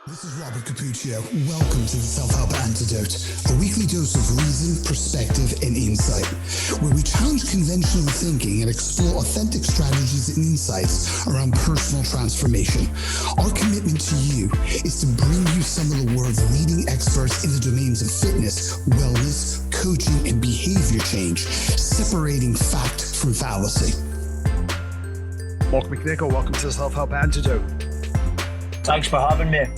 This is Robert Capuccio. Welcome to the Self Help Antidote, a weekly dose of reason, perspective, and insight, where we challenge conventional thinking and explore authentic strategies and insights around personal transformation. Our commitment to you is to bring you some of the world's leading experts in the domains of fitness, wellness, coaching, and behavior change, separating fact from fallacy. Mark Macnicol, welcome to the Self Help Antidote. Thanks for having me.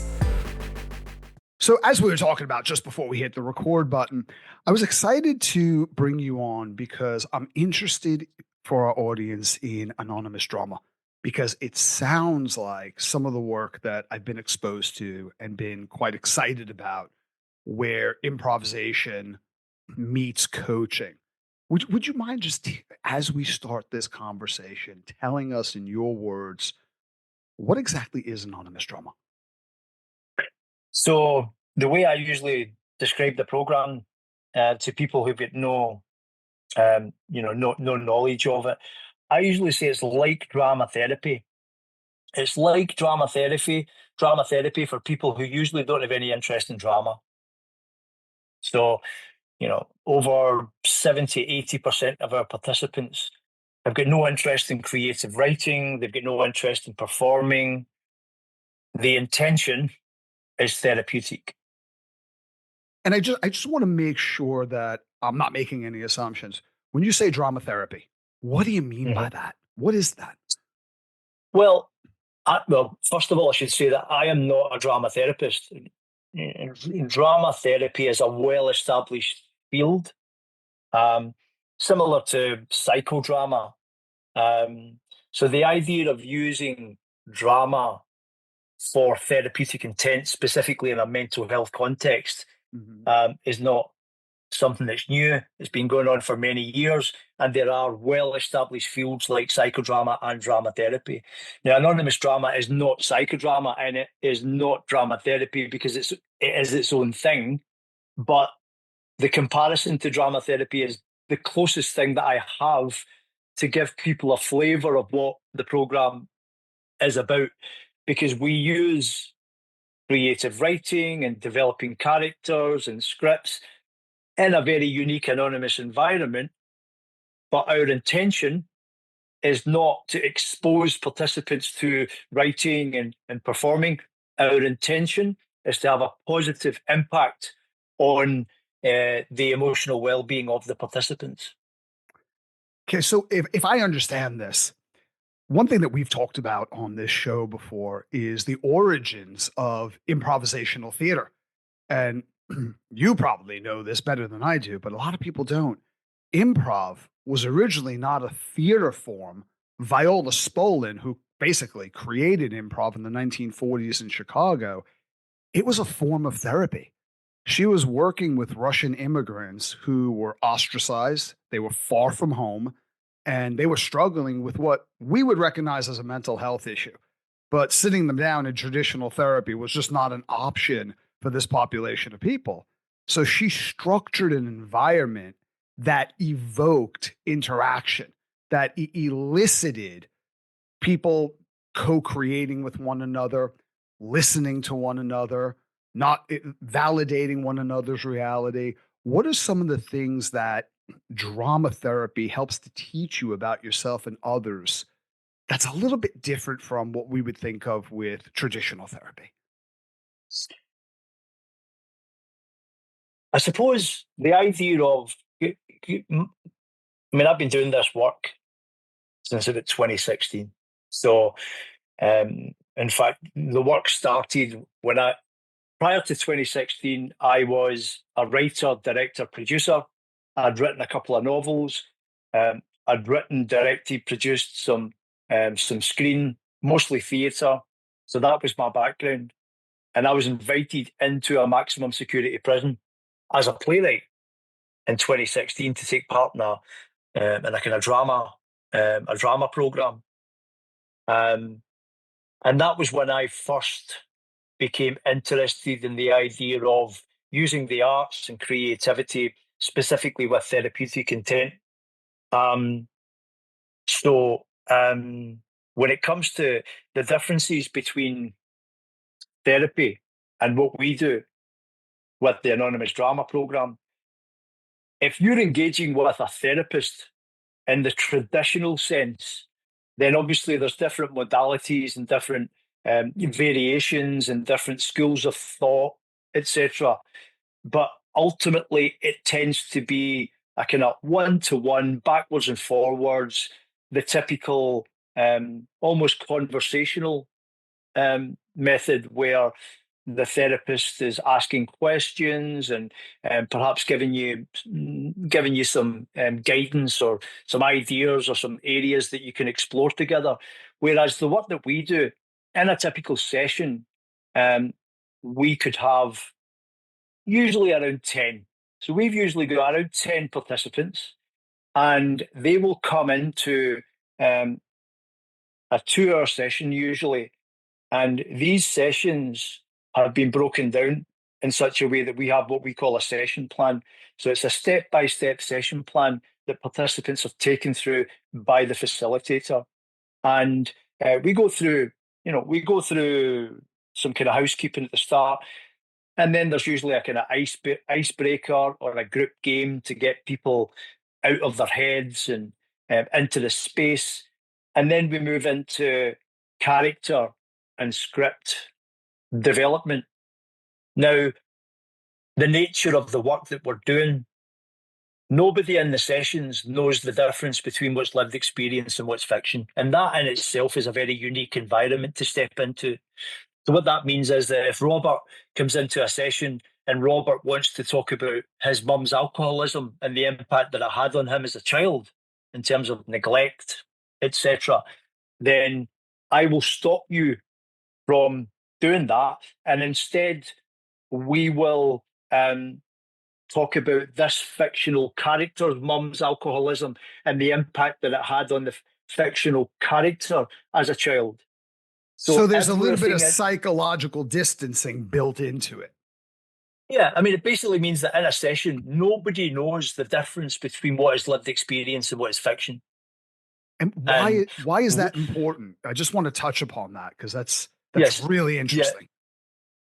So as we were talking about just before we hit the record button, I was excited to bring you on because I'm interested for our audience in anonymous drama, because it sounds like some of the work that I've been exposed to and been quite excited about, where improvisation meets coaching. Would you mind just, as we start this conversation, telling us in your words, what exactly is anonymous drama? So the way I usually describe the program to people who've got no knowledge of it, I usually say it's like drama therapy. It's like drama therapy for people who usually don't have any interest in drama. So, over 70-80% of our participants have got no interest in creative writing. They've got no interest in performing. The intention is therapeutic. And I just want to make sure that I'm not making any assumptions. When you say drama therapy, what do you mean by that? What is that? Well, first of all, I should say that I am not a drama therapist. Drama therapy is a well-established field, similar to psychodrama. So the idea of using drama for therapeutic intent, specifically in a mental health context, is not something that's new. It's been going on for many years, and there are well-established fields like psychodrama and drama therapy. Now, anonymous drama is not psychodrama, and it is not drama therapy because it is its own thing. But the comparison to drama therapy is the closest thing that I have to give people a flavour of what the program is about, because we use creative writing and developing characters and scripts in a very unique anonymous environment. But our intention is not to expose participants to writing and performing. Our intention is to have a positive impact on the emotional well-being of the participants. Okay, so if I understand this, one thing that we've talked about on this show before is the origins of improvisational theater. And you probably know this better than I do, but a lot of people don't. Improv was originally not a theater form. Viola Spolin, who basically created improv in the 1940s in Chicago, it was a form of therapy. She was working with Russian immigrants who were ostracized, they were far from home, and they were struggling with what we would recognize as a mental health issue. But sitting them down in traditional therapy was just not an option for this population of people. So she structured an environment that evoked interaction, that elicited people co-creating with one another, listening to one another, not validating one another's reality. What are some of the things that drama therapy helps to teach you about yourself and others that's a little bit different from what we would think of with traditional therapy? I suppose the idea of, I mean, I've been doing this work since about 2016. So, in fact, the work started prior to 2016, I was a writer, director, producer. I'd written a couple of novels. I'd written, directed, produced some screen, mostly theatre. So that was my background. And I was invited into a maximum security prison as a playwright in 2016 to take part in a kind of drama program. And that was when I first became interested in the idea of using the arts and creativity, specifically with therapeutic intent. So when it comes to the differences between therapy and what we do with the Anonymous Drama Program, if you're engaging with a therapist in the traditional sense, then obviously there's different modalities and different variations and different schools of thought, etc. But ultimately, it tends to be a kind of one-to-one, backwards and forwards, the typical almost conversational method where the therapist is asking questions and perhaps giving you some guidance or some ideas or some areas that you can explore together. Whereas the work that we do in a typical session, we could have usually around 10. So we've usually got around 10 participants, and they will come into a 2-hour session usually. And these sessions have been broken down in such a way that we have what we call a session plan. So it's a step-by-step session plan that participants are taken through by the facilitator. And we go through some kind of housekeeping at the start. And then there's usually a kind of icebreaker or a group game to get people out of their heads and into the space. And then we move into character and script development. Now, the nature of the work that we're doing, nobody in the sessions knows the difference between what's lived experience and what's fiction. And that in itself is a very unique environment to step into. So what that means is that if Robert comes into a session and Robert wants to talk about his mum's alcoholism and the impact that it had on him as a child in terms of neglect, etc., then I will stop you from doing that. And instead, we will talk about this fictional character's mum's alcoholism and the impact that it had on the fictional character as a child. So there's a little bit of psychological distancing built into it. Yeah, I mean, it basically means that in a session, nobody knows the difference between what is lived experience and what is fiction. And why is that important? I just want to touch upon that because that's yes, really interesting.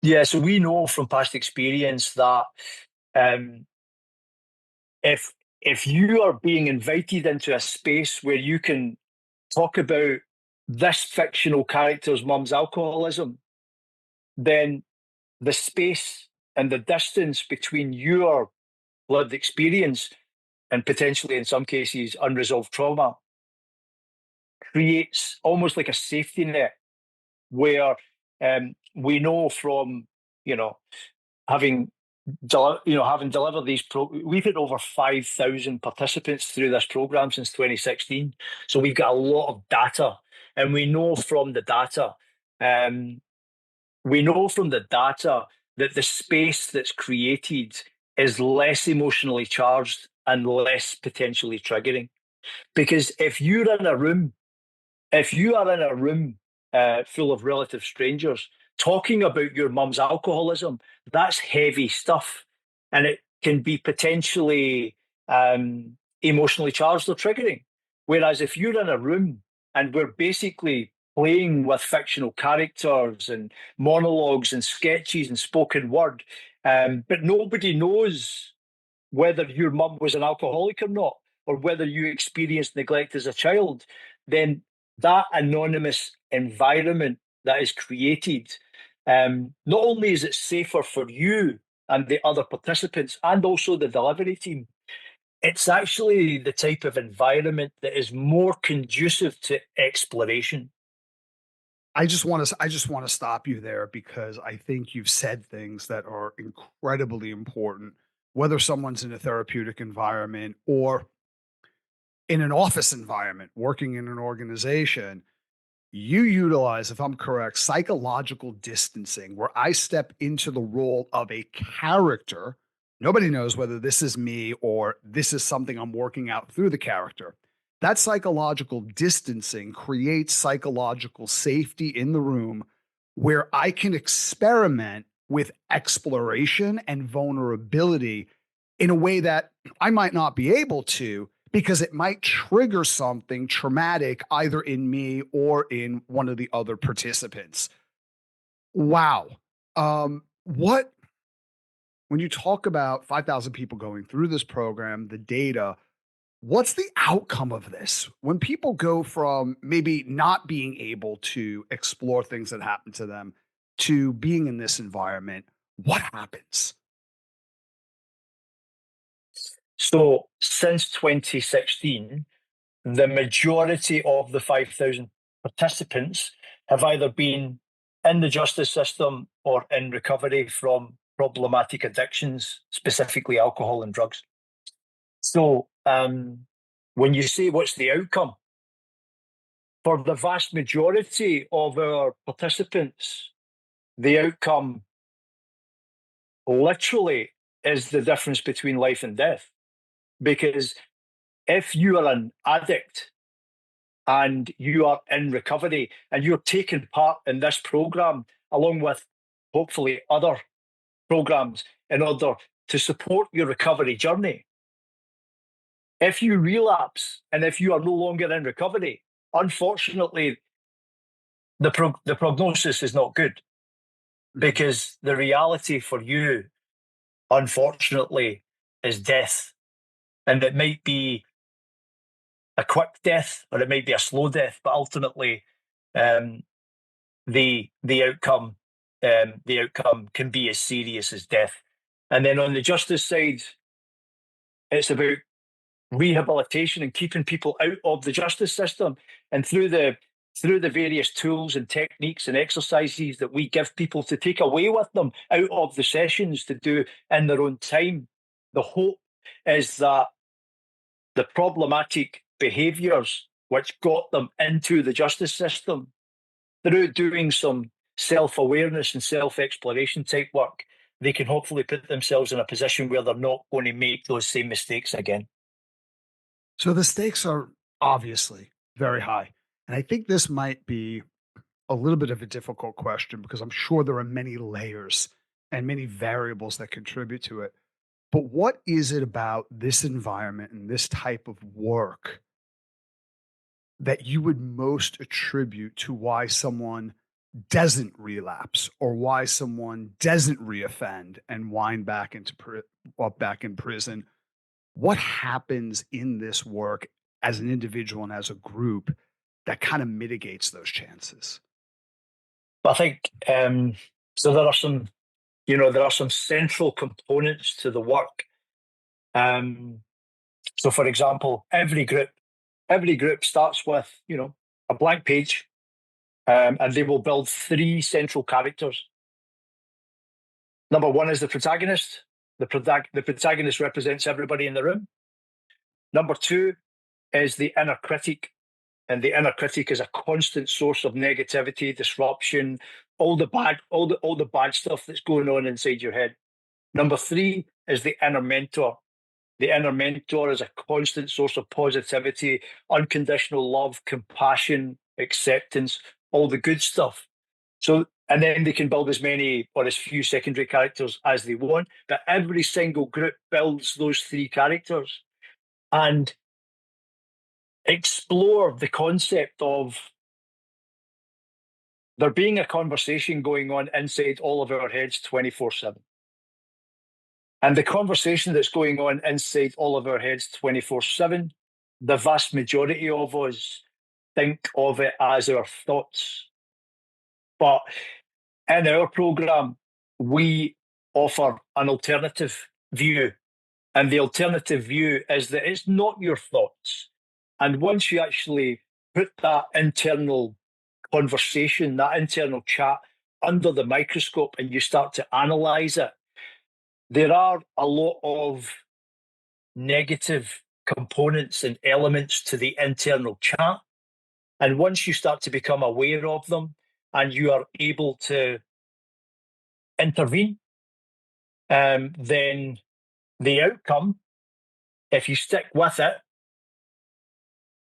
Yeah, so we know from past experience that if you are being invited into a space where you can talk about this fictional character's mum's alcoholism, then the space and the distance between your lived experience and potentially in some cases unresolved trauma creates almost like a safety net where we know from having delivered these we've had over 5,000 participants through this program since 2016, so we've got a lot of data, and we know from the data that the space that's created is less emotionally charged and less potentially triggering. Because if you are in a room full of relative strangers talking about your mum's alcoholism, that's heavy stuff, and it can be potentially emotionally charged or triggering. Whereas if you're in a room and we're basically playing with fictional characters and monologues and sketches and spoken word, but nobody knows whether your mum was an alcoholic or not, or whether you experienced neglect as a child, then that anonymous environment that is created, not only is it safer for you and the other participants and also the delivery team, it's actually the type of environment that is more conducive to exploration. I just want to stop you there because I think you've said things that are incredibly important, whether someone's in a therapeutic environment or in an office environment, working in an organization. You utilize, if I'm correct, psychological distancing, where I step into the role of a character. Nobody knows whether this is me or this is something I'm working out through the character. That psychological distancing creates psychological safety in the room where I can experiment with exploration and vulnerability in a way that I might not be able to, because it might trigger something traumatic either in me or in one of the other participants. Wow. when you talk about 5,000 people going through this program, the data, what's the outcome of this? When people go from maybe not being able to explore things that happen to them to being in this environment, what happens? So since 2016, the majority of the 5,000 participants have either been in the justice system or in recovery from problematic addictions, specifically alcohol and drugs. So when you say what's the outcome, for the vast majority of our participants, the outcome literally is the difference between life and death. Because if you are an addict and you are in recovery and you're taking part in this program, along with hopefully other programs in order to support your recovery journey, if you relapse and if you are no longer in recovery, unfortunately, the prognosis is not good, because the reality for you, unfortunately, is death. And it might be a quick death or it might be a slow death, but ultimately the outcome can be as serious as death. And then on the justice side, it's about rehabilitation and keeping people out of the justice system. And through the various tools and techniques and exercises that we give people to take away with them out of the sessions to do in their own time, the hope is that the problematic behaviours which got them into the justice system, through doing some self-awareness and self-exploration type work, they can hopefully put themselves in a position where they're not going to make those same mistakes again. So the stakes are obviously very high. And I think this might be a little bit of a difficult question because I'm sure there are many layers and many variables that contribute to it. But what is it about this environment and this type of work that you would most attribute to why someone doesn't relapse or why someone doesn't reoffend and wind back into back in prison? What happens in this work as an individual and as a group that kind of mitigates those chances? I think so. There are some central components to the work. So, for example, every group starts with a blank page, and they will build 3 central characters. Number 1 is the protagonist. The protagonist represents everybody in the room. Number 2 is the inner critic. And the inner critic is a constant source of negativity, disruption, all the bad stuff that's going on inside your head. Number 3 is the inner mentor. The inner mentor is a constant source of positivity, unconditional love, compassion, acceptance, all the good stuff. So, and then they can build as many or as few secondary characters as they want, but every single group builds those 3 characters and explore the concept of there being a conversation going on inside all of our heads 24/7. And the conversation that's going on inside all of our heads 24/7, the vast majority of us think of it as our thoughts. But in our program, we offer an alternative view. And the alternative view is that it's not your thoughts. And once you actually put that internal conversation, that internal chat under the microscope and you start to analyze it, there are a lot of negative components and elements to the internal chat. And once you start to become aware of them and you are able to intervene, then the outcome, if you stick with it,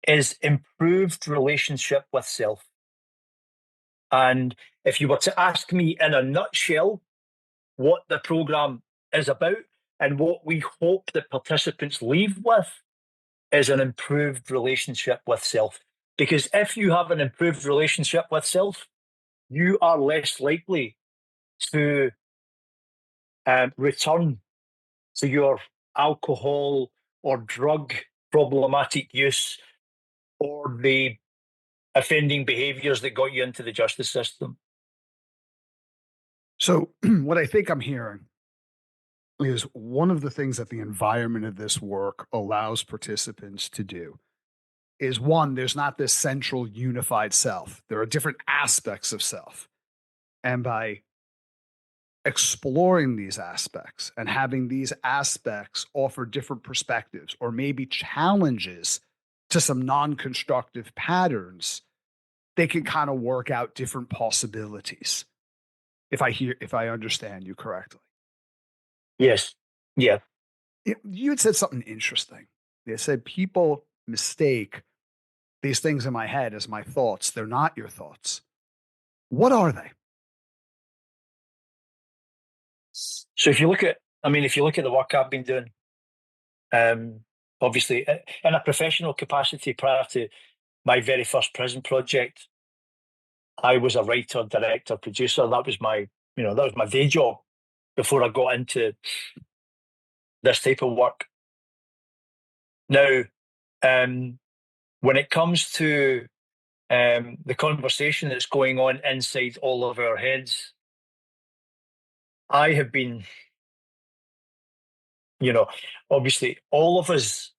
is improved relationship with self. And if you were to ask me in a nutshell what the program is about and what we hope that participants leave with, is an improved relationship with self. Because if you have an improved relationship with self, you are less likely to return to your alcohol or drug problematic use or the offending behaviors that got you into the justice system. So, what I think I'm hearing is one of the things that the environment of this work allows participants to do is one, there's not this central unified self. There are different aspects of self. And by exploring these aspects and having these aspects offer different perspectives or maybe challenges to some non-constructive patterns, they can kind of work out different possibilities. If I understand you correctly. Yes. Yeah. You had said something interesting. You said people mistake these things in my head as my thoughts. They're not your thoughts. What are they? So if you look at the work I've been doing, obviously in a professional capacity prior to my very first prison project, I was a writer, director, producer. That was my day job before I got into this type of work. Now, when it comes to the conversation that's going on inside all of our heads, I have been, obviously all of us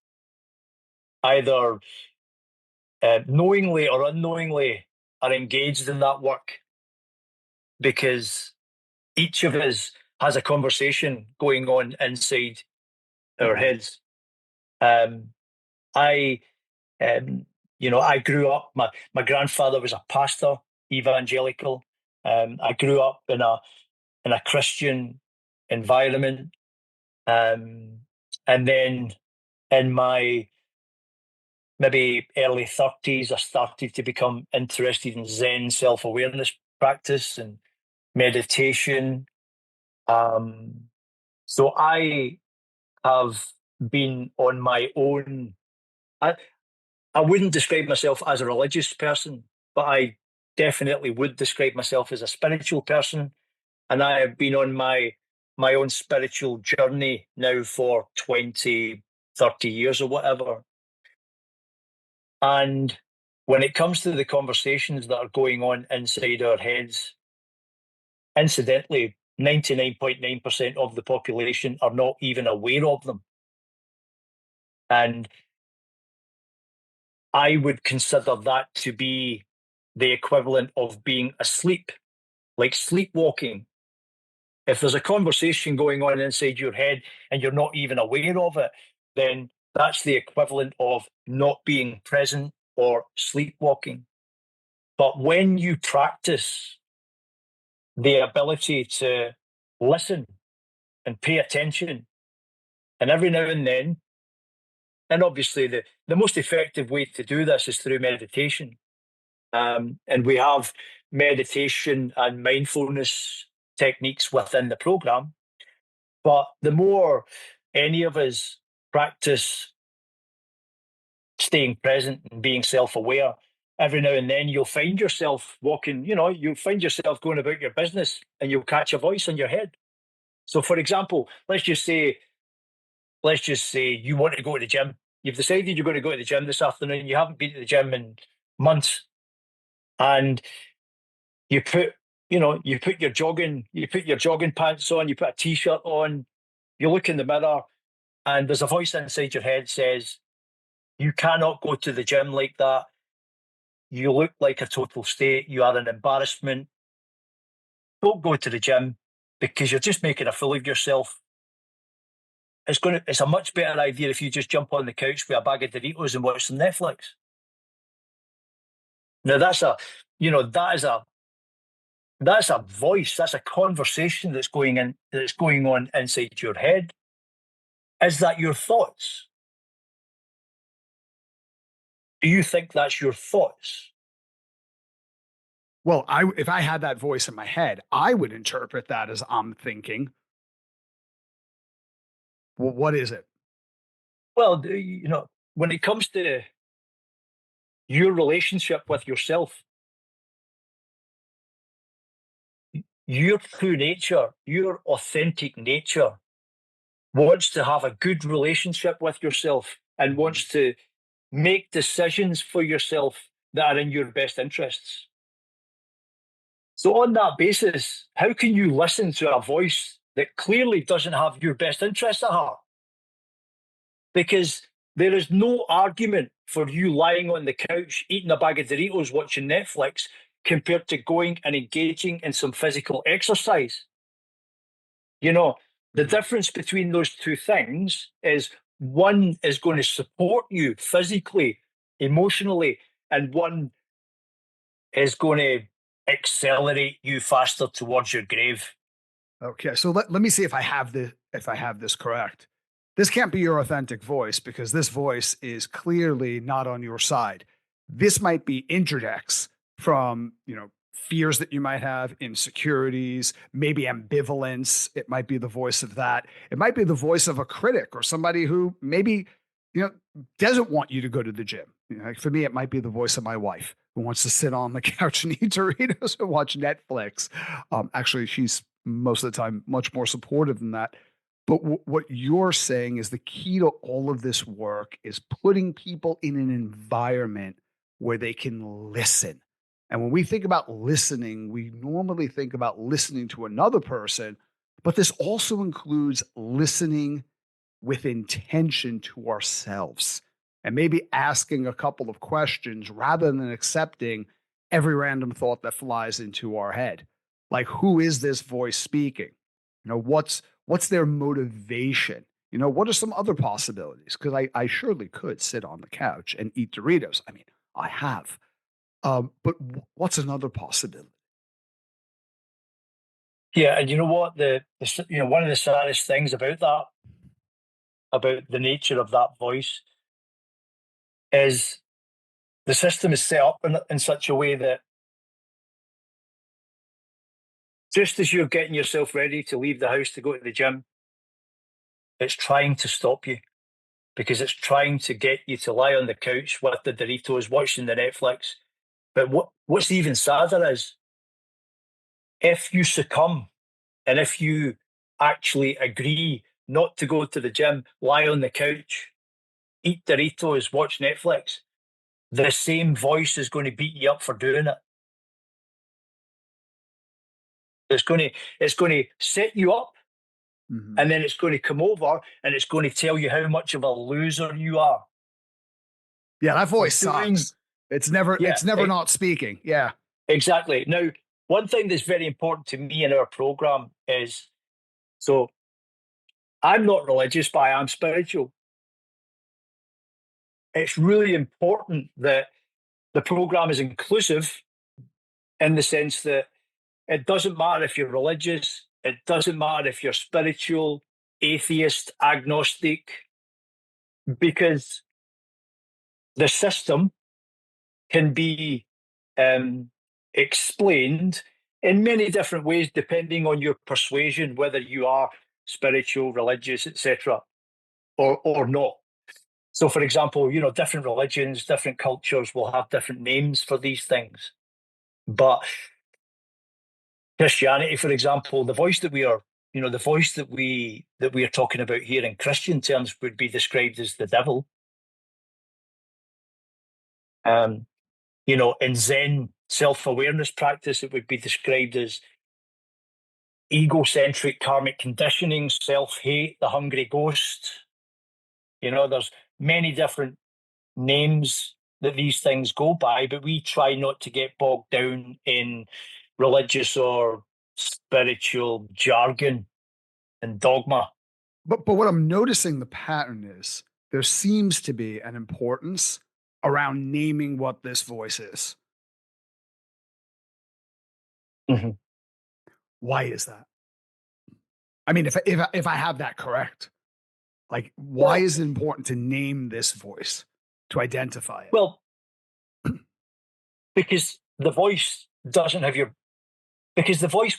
either knowingly or unknowingly are engaged in that work because each of us has a conversation going on inside our heads. I I grew up, my grandfather was a pastor, evangelical. I grew up in a Christian environment. And then in my maybe early 30s, I started to become interested in Zen self-awareness practice and meditation. So I have been on my own. I wouldn't describe myself as a religious person, but I definitely would describe myself as a spiritual person. And I have been on my own spiritual journey now for 20, 30 years or whatever. And when it comes to the conversations that are going on inside our heads, incidentally, 99.9% of the population are not even aware of them. And I would consider that to be the equivalent of being asleep, like sleepwalking. If there's a conversation going on inside your head and you're not even aware of it, then that's the equivalent of not being present or sleepwalking. But when you practice the ability to listen and pay attention, and every now and then, and obviously the most effective way to do this is through meditation. And we have meditation and mindfulness techniques within the program. But the more any of us practice staying present and being self-aware, every now and then you'll find yourself walking, you'll find yourself going about your business and you'll catch a voice in your head. So for example, let's just say you want to go to the gym. You've decided you're going to go to the gym this afternoon. You haven't been to the gym in months. And you put your jogging pants on, you put a t-shirt on, you look in the mirror, and there's a voice inside your head says, you cannot go to the gym like that. You look like a total state. You are an embarrassment. Don't go to the gym because you're just making a fool of yourself. It's a much better idea if you just jump on the couch with a bag of Doritos and watch some Netflix. Now that's a voice, that's a conversation that's going on inside your head. Is that your thoughts? Do you think that's your thoughts? Well, if I had that voice in my head, I would interpret that as I'm thinking. Well, what is it? Well, when it comes to your relationship with yourself, your true nature, your authentic nature, wants to have a good relationship with yourself and wants to make decisions for yourself that are in your best interests. So on that basis, how can you listen to a voice that clearly doesn't have your best interests at heart? Because there is no argument for you lying on the couch, eating a bag of Doritos, watching Netflix, compared to going and engaging in some physical exercise. You know, the difference between those two things is one is going to support you physically, emotionally, and one is going to accelerate you faster towards your grave. Okay, so let me see if I have this correct. This can't be your authentic voice because this voice is clearly not on your side. This might be interjects from, fears that you might have, insecurities, maybe ambivalence. It might be the voice of that. It might be the voice of a critic or somebody who maybe, doesn't want you to go to the gym. Like for me, it might be the voice of my wife who wants to sit on the couch and eat Doritos and watch Netflix. Actually, she's most of the time much more supportive than that. But what you're saying is the key to all of this work is putting people in an environment where they can listen. And when we think about listening, we normally think about listening to another person, but this also includes listening with intention to ourselves and maybe asking a couple of questions rather than accepting every random thought that flies into our head. Like, who is this voice speaking? What's their motivation? What are some other possibilities? Because I surely could sit on the couch and eat Doritos. I mean, I have. But what's another possibility? Yeah, and you know what? One of the saddest things about that, about the nature of that voice, is the system is set up in such a way that just as you're getting yourself ready to leave the house to go to the gym, it's trying to stop you because it's trying to get you to lie on the couch with the Doritos, watching the Netflix. But what's even sadder is if you succumb and if you actually agree not to go to the gym, lie on the couch, eat Doritos, watch Netflix, the same voice is going to beat you up for doing it. It's going to set you up, and then it's going to come over and it's going to tell you how much of a loser you are. Yeah, that voice sucks. It's never not speaking. Yeah. Exactly. Now, one thing that's very important to me in our program is, so I'm not religious, but I am spiritual. It's really important that the program is inclusive in the sense that it doesn't matter if you're religious, it doesn't matter if you're spiritual, atheist, agnostic, because the system can be explained in many different ways depending on your persuasion, whether you are spiritual, religious, etc., or not. So, for example, different religions, different cultures will have different names for these things. But Christianity, for example, the voice that we are talking about here in Christian terms would be described as the devil. In Zen self-awareness practice, it would be described as egocentric karmic conditioning, self-hate, the hungry ghost. There's many different names that these things go by, but we try not to get bogged down in religious or spiritual jargon and dogma. But what I'm noticing the pattern is there seems to be an importance around naming what this voice is. Mm-hmm. Why is that? I mean, if I have that correct, like, why is it important to name this voice, to identify it? Well, because the voice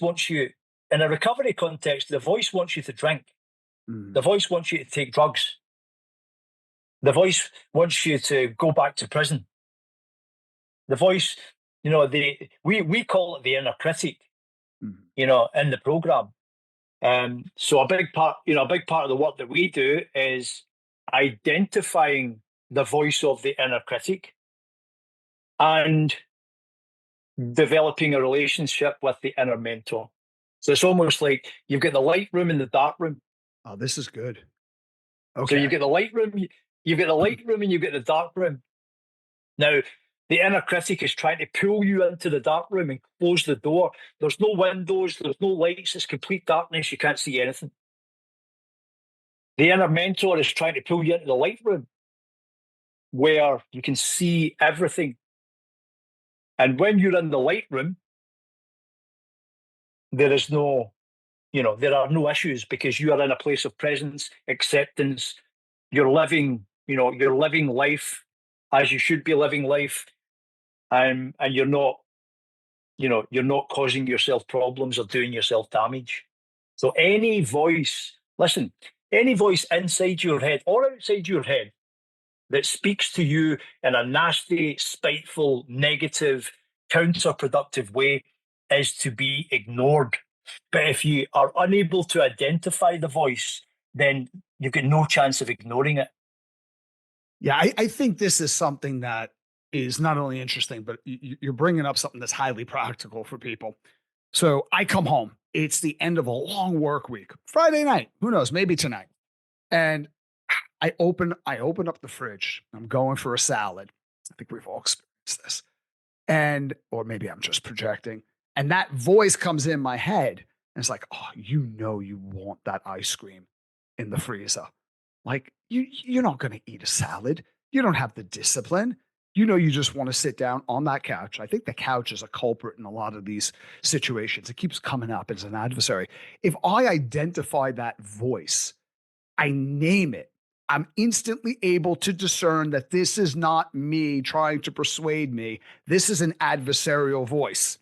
wants you, in a recovery context, the voice wants you to drink. The voice wants you to take drugs. The voice wants you to go back to prison. The voice, we call it the inner critic. in the program. So a big part of the work that we do is identifying the voice of the inner critic and developing a relationship with the inner mentor. So it's almost like you've got the light room and the dark room. Oh, this is good. Okay. So you've got the light room, and you've got the dark room. Now, the inner critic is trying to pull you into the dark room and close the door. There's no windows, there's no lights, it's complete darkness, you can't see anything. The inner mentor is trying to pull you into the light room where you can see everything. And when you're in the light room, there are no issues because you are in a place of presence, acceptance. You're living life as you should be living life. And you're not causing yourself problems or doing yourself damage. So any voice inside your head or outside your head that speaks to you in a nasty, spiteful, negative, counterproductive way is to be ignored. But if you are unable to identify the voice, then you've got no chance of ignoring it. Yeah, I think this is something that is not only interesting, but you're bringing up something that's highly practical for people. So I come home. It's the end of a long work week. Friday night. Who knows? Maybe tonight. And I open up the fridge. I'm going for a salad. I think we've all experienced this. Or maybe I'm just projecting. And that voice comes in my head. And it's like, oh, you want that ice cream in the freezer. Like, you're not going to eat a salad. You don't have the discipline. You just want to sit down on that couch. I think the couch is a culprit in a lot of these situations. It keeps coming up as an adversary. If I identify that voice, I name it, I'm instantly able to discern that this is not me trying to persuade me. This is an adversarial voice.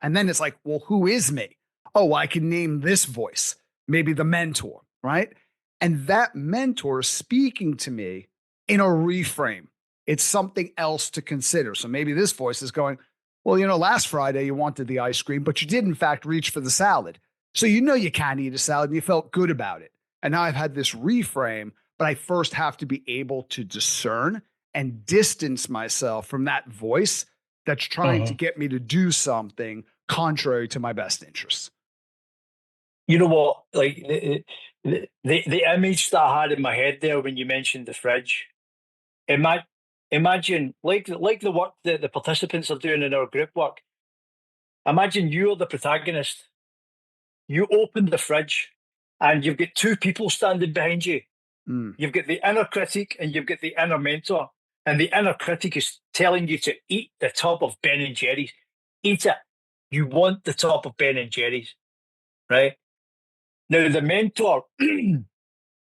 And then it's like, well, who is me? Oh, I can name this voice, maybe the mentor, right? And that mentor is speaking to me in a reframe. It's something else to consider. So maybe this voice is going, well, last Friday you wanted the ice cream, but you did in fact reach for the salad. So you can't eat a salad and you felt good about it. And now I've had this reframe, but I first have to be able to discern and distance myself from that voice that's trying to get me to do something contrary to my best interests. You know what? Like the image that I had in my head there when you mentioned the fridge. Imagine like the work that the participants are doing in our group work. Imagine you're the protagonist. You open the fridge and you've got two people standing behind you. You've got the inner critic and you've got the inner mentor. And the inner critic is telling you to eat the top of Ben and Jerry's. Eat it. You want the top of Ben and Jerry's, right? Now, the mentor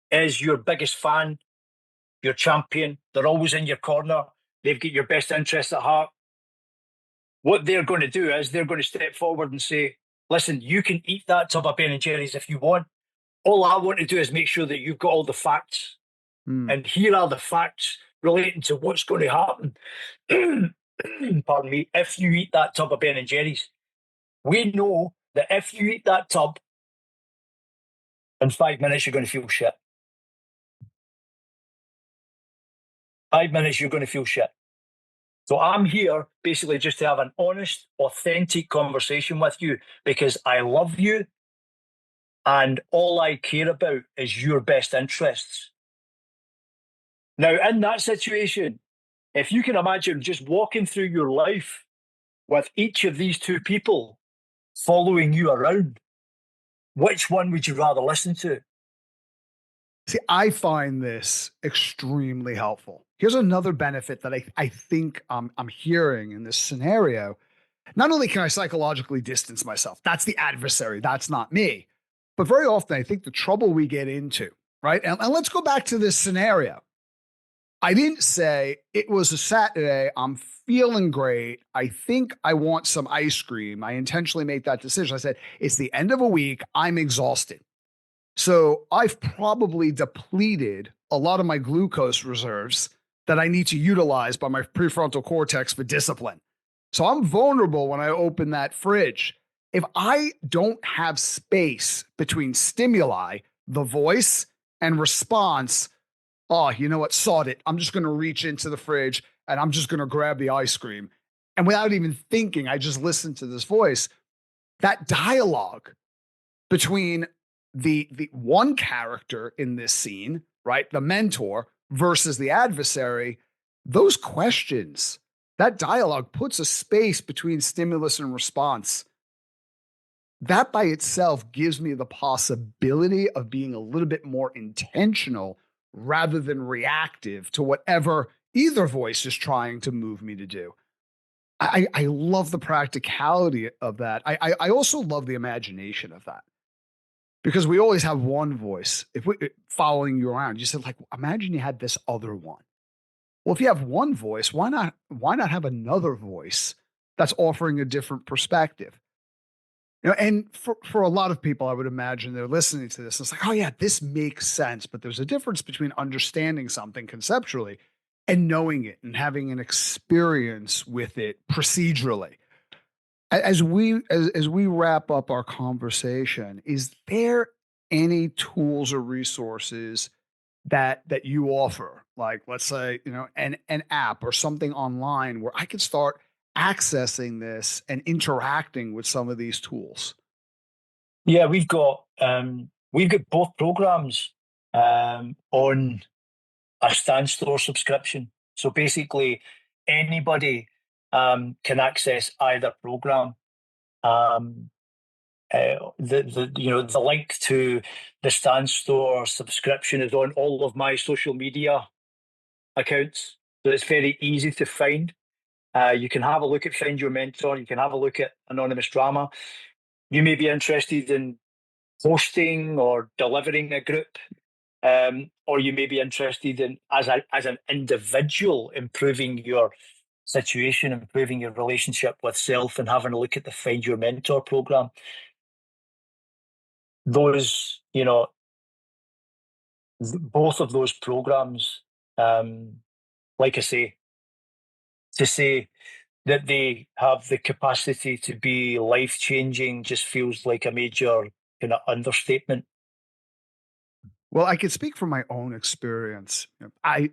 is your biggest fan, your champion. They're always in your corner. They've got your best interests at heart. What they're going to do is they're going to step forward and say, listen, you can eat that tub of Ben and Jerry's if you want. All I want to do is make sure that you've got all the facts. And here are the facts relating to what's going to happen. Pardon me, if you eat that tub of Ben and Jerry's. We know that if you eat that tub, in 5 minutes, you're going to feel shit. 5 minutes, you're going to feel shit. So I'm here basically just to have an honest, authentic conversation with you because I love you and all I care about is your best interests. Now, in that situation, if you can imagine just walking through your life with each of these two people following you around, which one would you rather listen to? See, I find this extremely helpful. Here's another benefit that I think I'm hearing in this scenario. Not only can I psychologically distance myself, that's the adversary, that's not me. But very often, I think the trouble we get into, right? And let's go back to this scenario. I didn't say it was a Saturday, I'm feeling great, I think I want some ice cream. I intentionally made that decision. I said, it's the end of a week, I'm exhausted. So I've probably depleted a lot of my glucose reserves that I need to utilize by my prefrontal cortex for discipline. So I'm vulnerable when I open that fridge. if I don't have space between stimuli, the voice, and response, oh, you know what? Sod it. I'm just going to reach into the fridge and I'm just going to grab the ice cream. And without even thinking, I just listen to this voice. That dialogue between the one character in this scene, right, the mentor versus the adversary, those questions, that dialogue puts a space between stimulus and response. That by itself gives me the possibility of being a little bit more intentional rather than reactive to whatever either voice is trying to move me to do. I love the practicality of that. I also love the imagination of that, because we always have one voice. If we following you around, you said, like, imagine you had this other one. Well, if you have one voice, why not have another voice that's offering a different perspective? You know, and for a lot of people, I would imagine they're listening to this. And it's like, oh yeah, this makes sense. But there's a difference between understanding something conceptually and knowing it and having an experience with it procedurally. As we wrap up our conversation, is there any tools or resources that you offer? Like, let's say, you know, an app or something online where I could start accessing this and interacting with some of these tools? Yeah, we've got both programs on a standstill subscription. So basically, anybody can access either program. The link to the standstill subscription is on all of my social media accounts, so it's very easy to find. You can have a look at Find Your Mentor. You can have a look at Anonymous Drama. You may be interested in hosting or delivering a group, or you may be interested in, as an individual, improving your situation, improving your relationship with self, and having a look at the Find Your Mentor program. Those, both of those programs, like I say, to say that they have the capacity to be life-changing just feels like a major kind of understatement. Well, I can speak from my own experience. You know,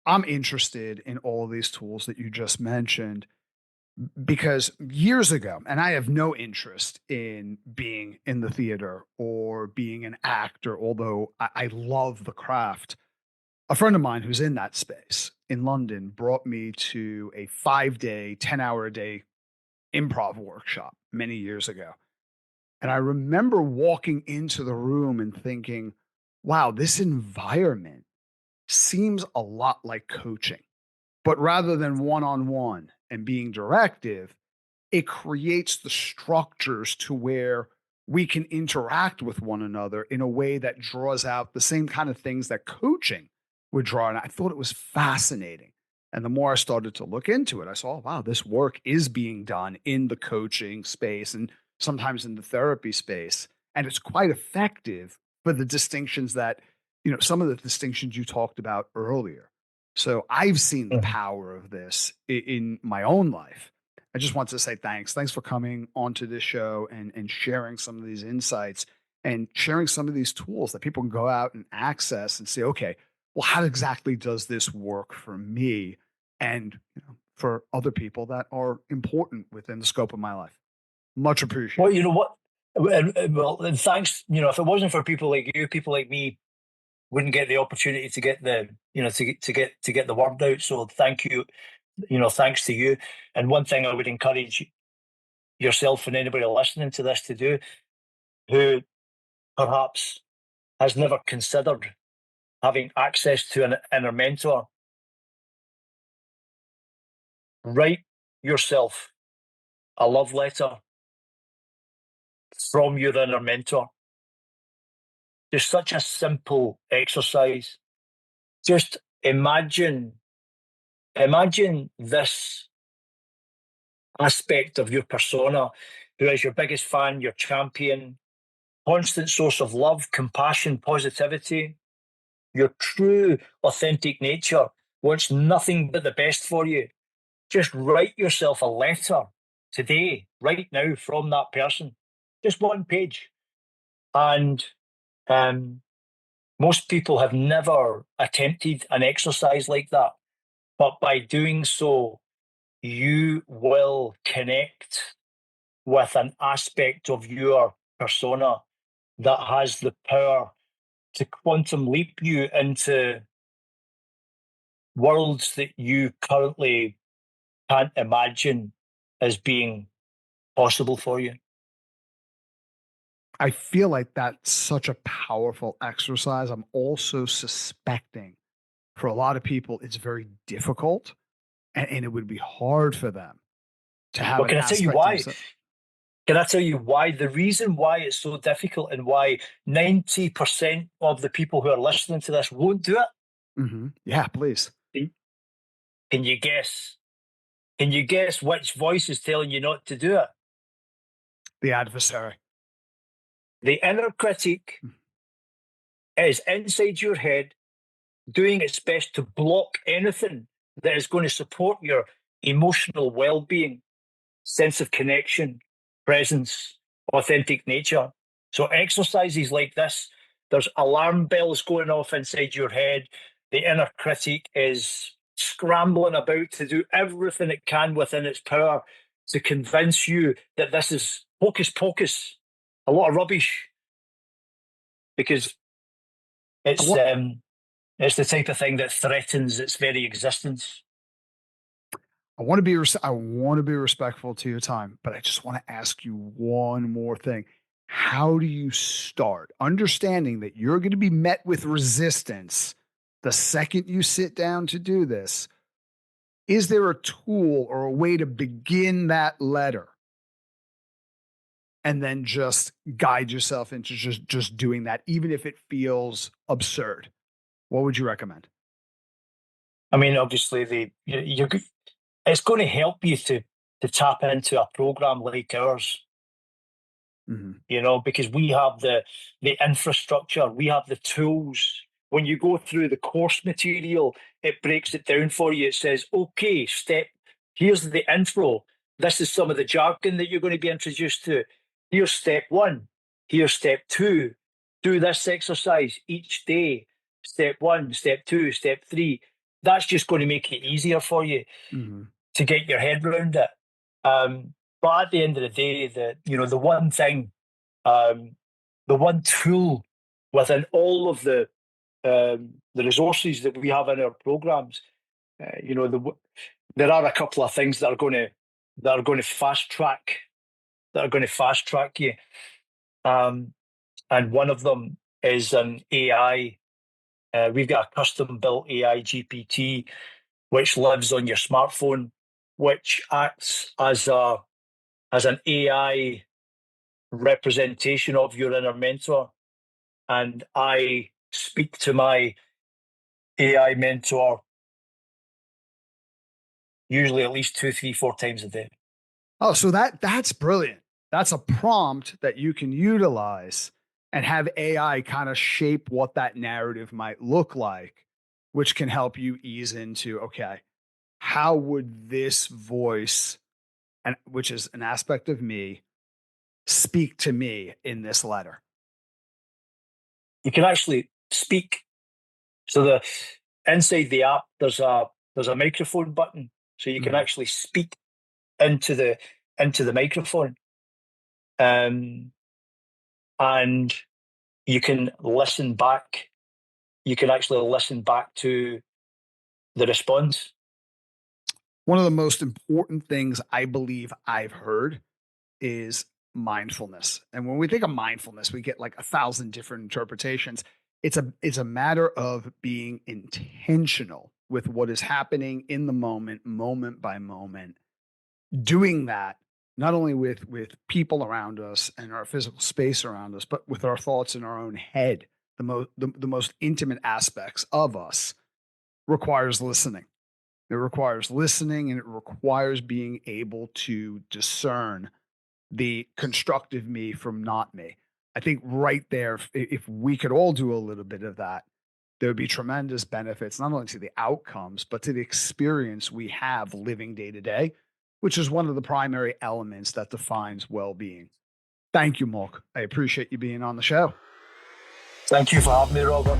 I'm interested in all of these tools that you just mentioned because years ago, and I have no interest in being in the theater or being an actor, although I love the craft. A friend of mine who's in that space in London brought me to a 5-day, 10-hour a day improv workshop many years ago. And I remember walking into the room and thinking, wow, this environment seems a lot like coaching. But rather than one on one and being directive, it creates the structures to where we can interact with one another in a way that draws out the same kind of things that coaching would draw. And I thought it was fascinating. And the more I started to look into it, I saw, wow, this work is being done in the coaching space and sometimes in the therapy space. And it's quite effective for the distinctions that, you know, some of the distinctions you talked about earlier. So I've seen the Mhm. power of this in my own life. I just want to say thanks. Thanks for coming onto this show and sharing some of these insights and sharing some of these tools that people can go out and access and say, okay, well, how exactly does this work for me and, you know, for other people that are important within the scope of my life? Much Well, appreciated. you know what? And thanks. If it wasn't for people like you, people like me wouldn't get the opportunity to get the word out. So thank you. Thanks to you. And one thing I would encourage yourself and anybody listening to this to do, who perhaps has never considered having access to an inner mentor, write yourself a love letter from your inner mentor. Just such a simple exercise. Just imagine this aspect of your persona, who is your biggest fan, your champion, constant source of love, compassion, positivity. Your true, authentic nature wants nothing but the best for you. Just write yourself a letter today, right now, from that person. just 1 page. And most people have never attempted an exercise like that. But by doing so, you will connect with an aspect of your persona that has the power to quantum leap you into worlds that you currently can't imagine as being possible for you. I feel like that's such a powerful exercise. I'm also suspecting for a lot of people, it's very difficult and it would be hard for them to have But an can I tell you aspect of why? themselves. Can I tell you why? The reason why it's so difficult and why 90% of the people who are listening to this won't do Mm-hmm. Yeah, please. it. Can you guess? Can you guess which voice is telling you not to do it? The adversary. The inner critic is inside your head doing its best to block anything that is going to support your emotional well-being, sense of connection, presence, authentic nature. So exercises like this, there's alarm bells going off inside your head. The inner critic is scrambling about to do everything it can within its power to convince you that this is hocus pocus, a lot of rubbish, because I it's want, um, it's the type of thing that threatens its very existence. I want to be respectful to your time, but I just want to ask you one more thing. How do you start understanding that you're going to be met with resistance the second you sit down to do this? Is there a tool or a way to begin that letter and then just guide yourself into just doing that, even if it feels absurd? What would you recommend? I mean, obviously, it's going to help you to tap into a program like ours, Mhm. because we have the infrastructure, we have the tools. When you go through the course material, it breaks it down for you. It says, okay, here's the intro. This is some of the jargon that you're going to be introduced to. Here's step one. Here's step two. Do this exercise each day. Step one, step two, step three. That's just going to make it easier for you Mhm. to get your head around it. But at the end of the day, the one thing, the one tool within all of the resources that we have in our programs, there are a couple of things that are going to fast track you, and one of them is an AI. We've got a custom built AI GPT which lives on your smartphone, which acts as an AI representation of your inner mentor. And I speak to my AI mentor usually at least 2, 3, 4 times a day. Oh, so that's brilliant. That's a prompt that you can utilize and have AI kind of shape what that narrative might look like, which can help you ease into, okay, how would this voice, and which is an aspect of me, speak to me in this letter? You can actually speak. So inside the app, there's a microphone button, so you can Mhm. actually speak into the microphone, um, and you can listen back. You can actually listen back to the response. One of the most important things I believe I've heard is mindfulness. And when we think of mindfulness, we get like 1,000 different interpretations. It's a matter of being intentional with what is happening in the moment by moment. Doing that not only with people around us and our physical space around us, but with our thoughts in our own head, the most intimate aspects of us requires listening. It requires listening and it requires being able to discern the constructive me from not me. I think right there, if we could all do a little bit of that, there would be tremendous benefits, not only to the outcomes, but to the experience we have living day to day, which is one of the primary elements that defines well being. Thank you, Mark. I appreciate you being on the show. Thank you for having me, Robert.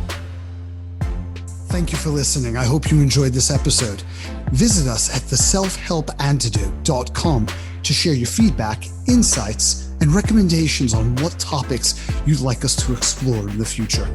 Thank you for listening. I hope you enjoyed this episode. Visit us at theselfhelpantidote.com to share your feedback, insights, and recommendations on what topics you'd like us to explore in the future.